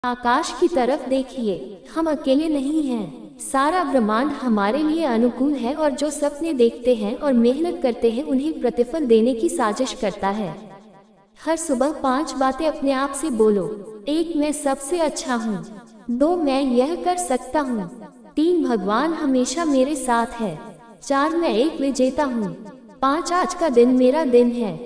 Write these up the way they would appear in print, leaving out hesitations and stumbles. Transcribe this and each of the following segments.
आकाश की तरफ देखिए, हम अकेले नहीं हैं। सारा ब्रह्मांड हमारे लिए अनुकूल है और जो सपने देखते हैं और मेहनत करते हैं उन्हें प्रतिफल देने की साजिश करता है। हर सुबह 5 बातें अपने आप से बोलो। 1, मैं सबसे अच्छा हूँ। 2, मैं यह कर सकता हूँ। 3, भगवान हमेशा मेरे साथ है। 4, मैं एक विजेता हूँ। 5, आज का दिन मेरा दिन है।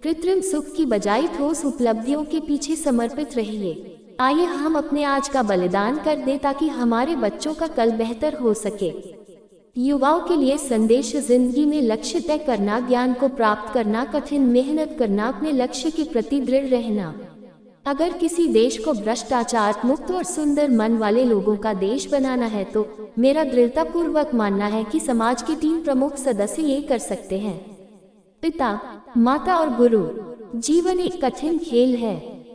कृत्रिम सुख की बजाय ठोस उपलब्धियों के पीछे समर्पित रहिए। आइए हम अपने आज का बलिदान कर दें ताकि हमारे बच्चों का कल बेहतर हो सके। युवाओं के लिए संदेश, जिंदगी में लक्ष्य तय करना, ज्ञान को प्राप्त करना, कठिन मेहनत करना, अपने लक्ष्य के प्रति दृढ़ रहना। अगर किसी देश को भ्रष्टाचार मुक्त और सुंदर मन वाले लोगों का देश बनाना है तो मेरा दृढ़तापूर्वक मानना है कि समाज के 3 प्रमुख सदस्य ये कर सकते हैं: पिता, माता और गुरु। जीवन एक कठिन खेल है।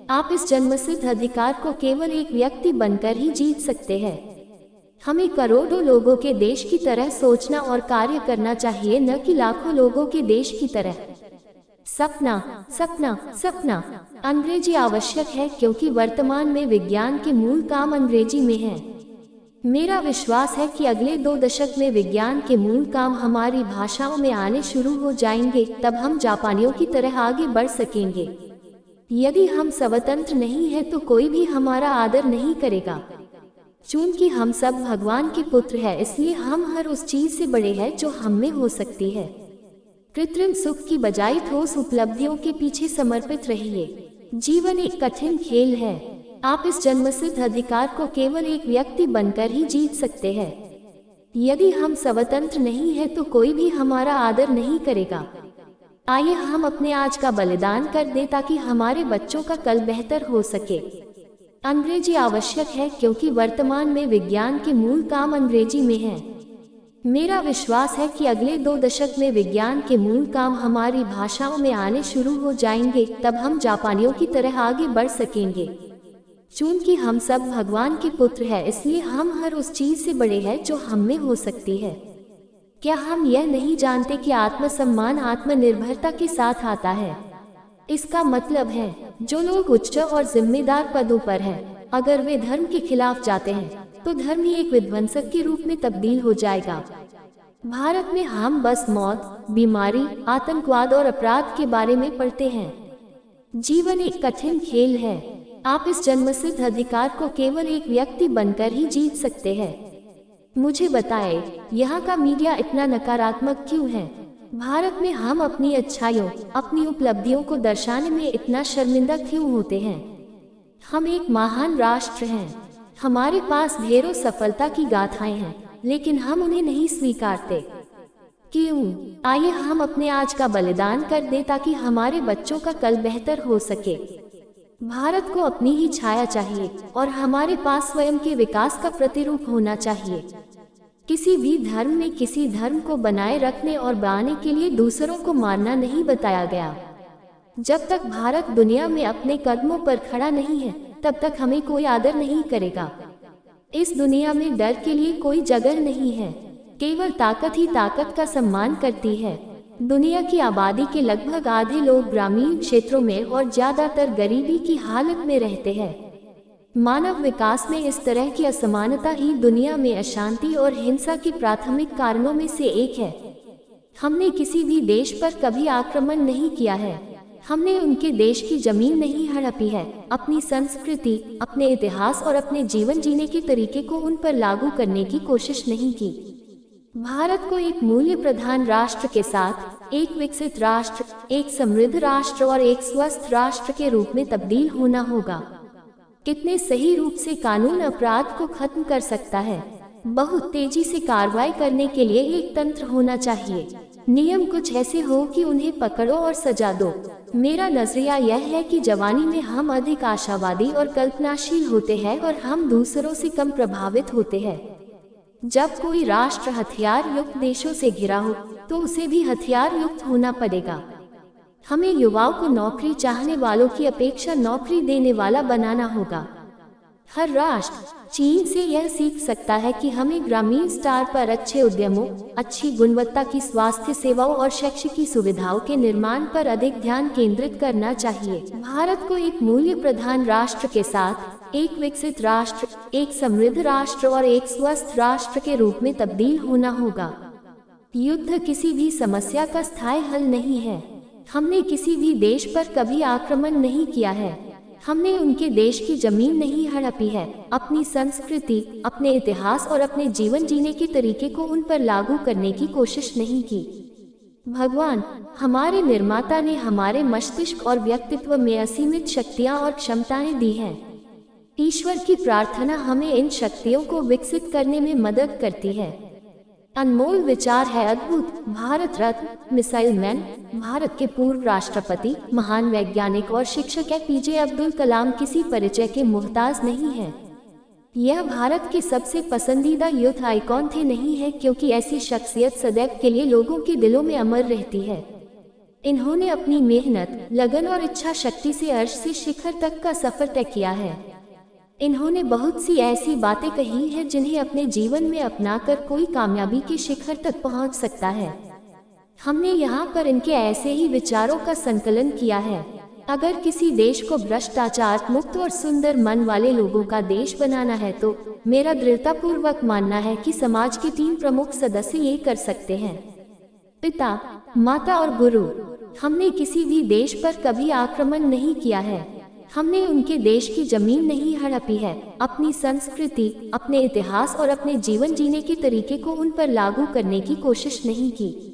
आप इस जन्मसिद्ध अधिकार को केवल एक व्यक्ति बनकर ही जीत सकते हैं। हमें करोड़ों लोगों के देश की तरह सोचना और कार्य करना चाहिए, न कि लाखों लोगों के देश की तरह। सपना, सपना, सपना। अंग्रेजी आवश्यक है क्योंकि वर्तमान में विज्ञान के मूल काम अंग्रेजी में हैं। मेरा विश्वास है कि अगले 2 दशक में विज्ञान के मूल काम हमारी भाषाओं में आने शुरू हो जाएंगे, तब हम जापानियों की तरह आगे बढ़ सकेंगे। यदि हम स्वतंत्र नहीं हैं तो कोई भी हमारा आदर नहीं करेगा। चूंकि हम सब भगवान के पुत्र हैं, इसलिए हम हर उस चीज से बड़े हैं जो हम में हो सकती है। कृत्रिम सुख की बजाय ठोस उपलब्धियों के पीछे समर्पित रहिए। जीवन एक कठिन खेल है। आप इस जन्मसिद्ध अधिकार को केवल एक व्यक्ति बनकर ही जीत सकते हैं। यदि हम स्वतंत्र नहीं हैं तो कोई भी हमारा आदर नहीं करेगा। आइए हम अपने आज का बलिदान कर दें ताकि हमारे बच्चों का कल बेहतर हो सके। अंग्रेजी आवश्यक है क्योंकि वर्तमान में विज्ञान के मूल काम अंग्रेजी में हैं। मेरा विश्वास है कि अगले 2 दशक में विज्ञान के मूल काम हमारी भाषाओं में आने शुरू हो जाएंगे, तब हम जापानियों की तरह आगे बढ़ सकेंगे। चूंकि हम सब भगवान के पुत्र हैं, इसलिए हम हर उस चीज से बड़े हैं जो हम में हो सकती है। क्या हम यह नहीं जानते कि आत्मसम्मान आत्मनिर्भरता के साथ आता है? इसका मतलब है जो लोग उच्च और जिम्मेदार पदों पर हैं, अगर वे धर्म के खिलाफ जाते हैं तो धर्म ही एक विध्वंसक के रूप में तब्दील हो जाएगा। भारत में हम बस मौत, बीमारी, आतंकवाद और अपराध के बारे में पढ़ते हैं। जीवन एक कठिन खेल है। आप इस जन्मसिद्ध अधिकार को केवल एक व्यक्ति बनकर ही जीत सकते हैं। मुझे बताएं, यहाँ का मीडिया इतना नकारात्मक क्यों है? भारत में हम अपनी अच्छाइयों, अपनी उपलब्धियों को दर्शाने में इतना शर्मिंदा क्यों होते हैं? हम एक महान राष्ट्र हैं। हमारे पास ढेरों सफलता की गाथाएं हैं, लेकिन हम उन्हें नहीं स्वीकारते। क्यों? आइए हम अपने आज का बलिदान कर दें ताकि हमारे बच्चों का कल बेहतर हो सके। भारत को अपनी ही छाया चाहिए और हमारे पास स्वयं के विकास का प्रतिरूप होना चाहिए। किसी भी धर्म में किसी धर्म को बनाए रखने और बढ़ाने के लिए दूसरों को मारना नहीं बताया गया। जब तक भारत दुनिया में अपने कदमों पर खड़ा नहीं है, तब तक हमें कोई आदर नहीं करेगा। इस दुनिया में डर के लिए कोई जगह नहीं है। केवल ताकत ही ताकत का सम्मान करती है। दुनिया की आबादी के लगभग आधे लोग ग्रामीण क्षेत्रों में और ज्यादातर गरीबी की हालत में रहते हैं। मानव विकास में इस तरह की असमानता ही दुनिया में अशांति और हिंसा के प्राथमिक कारणों में से एक है। हमने किसी भी देश पर कभी आक्रमण नहीं किया है। हमने उनके देश की जमीन नहीं हड़पी है। अपनी संस्कृति, अपने इतिहास और अपने जीवन जीने के तरीके को उन पर लागू करने की कोशिश नहीं की। भारत को एक मूल्य प्रधान राष्ट्र के साथ एक विकसित राष्ट्र, एक समृद्ध राष्ट्र और एक स्वस्थ राष्ट्र के रूप में तब्दील होना होगा। कितने सही रूप से कानून अपराध को खत्म कर सकता है? बहुत तेजी से कार्रवाई करने के लिए एक तंत्र होना चाहिए। नियम कुछ ऐसे हो कि उन्हें पकड़ो और सजा दो। मेरा नजरिया यह है कि जवानी में हम अधिक आशावादी और कल्पनाशील होते हैं और हम दूसरों से कम प्रभावित होते हैं। जब कोई राष्ट्र हथियार युक्त देशों से घिरा हो तो उसे भी हथियार युक्त होना पड़ेगा। हमें युवाओं को नौकरी चाहने वालों की अपेक्षा नौकरी देने वाला बनाना होगा। हर राष्ट्र चीन से यह सीख सकता है कि हमें ग्रामीण स्तर पर अच्छे उद्यमों, अच्छी गुणवत्ता की स्वास्थ्य सेवाओं और शैक्षिक सुविधाओं के निर्माण पर अधिक ध्यान केंद्रित करना चाहिए। भारत को एक मूल्य प्रधान राष्ट्र के साथ एक विकसित राष्ट्र, एक समृद्ध राष्ट्र और एक स्वस्थ राष्ट्र के रूप में तब्दील होना होगा। युद्ध किसी भी समस्या का स्थायी हल नहीं है। हमने किसी भी देश पर कभी आक्रमण नहीं किया है। हमने उनके देश की जमीन नहीं हड़पी है। अपनी संस्कृति, अपने इतिहास और अपने जीवन जीने के तरीके को उन पर लागू करने की कोशिश नहीं की। भगवान, हमारे निर्माता ने हमारे मस्तिष्क और व्यक्तित्व में असीमित शक्तियाँ और क्षमताएं दी हैं। ईश्वर की प्रार्थना हमें इन शक्तियों को विकसित करने में मदद करती है। अनमोल विचार है अद्भुत। भारत रत्न, मिसाइल मैन, भारत के पूर्व राष्ट्रपति, महान वैज्ञानिक और शिक्षक एपीजे अब्दुल कलाम किसी परिचय के मोहताज नहीं है। यह भारत के सबसे पसंदीदा यूथ आइकॉन थे नहीं है, क्योंकि ऐसी शख्सियत सदैव के लिए लोगों के दिलों में अमर रहती है। इन्होंने अपनी मेहनत, लगन और इच्छा शक्ति से अर्श से शिखर तक का सफर तय किया है। इन्होंने बहुत सी ऐसी बातें कही हैं जिन्हें अपने जीवन में अपनाकर कोई कामयाबी के शिखर तक पहुंच सकता है। हमने यहाँ पर इनके ऐसे ही विचारों का संकलन किया है। अगर किसी देश को भ्रष्टाचार मुक्त और सुंदर मन वाले लोगों का देश बनाना है तो मेरा दृढ़तापूर्वक मानना है कि समाज के 3 प्रमुख सदस्य ये कर सकते हैं: पिता, माता और गुरु। हमने किसी भी देश पर कभी आक्रमण नहीं किया है। हमने उनके देश की जमीन नहीं हड़पी है। अपनी संस्कृति, अपने इतिहास और अपने जीवन जीने के तरीके को उन पर लागू करने की कोशिश नहीं की।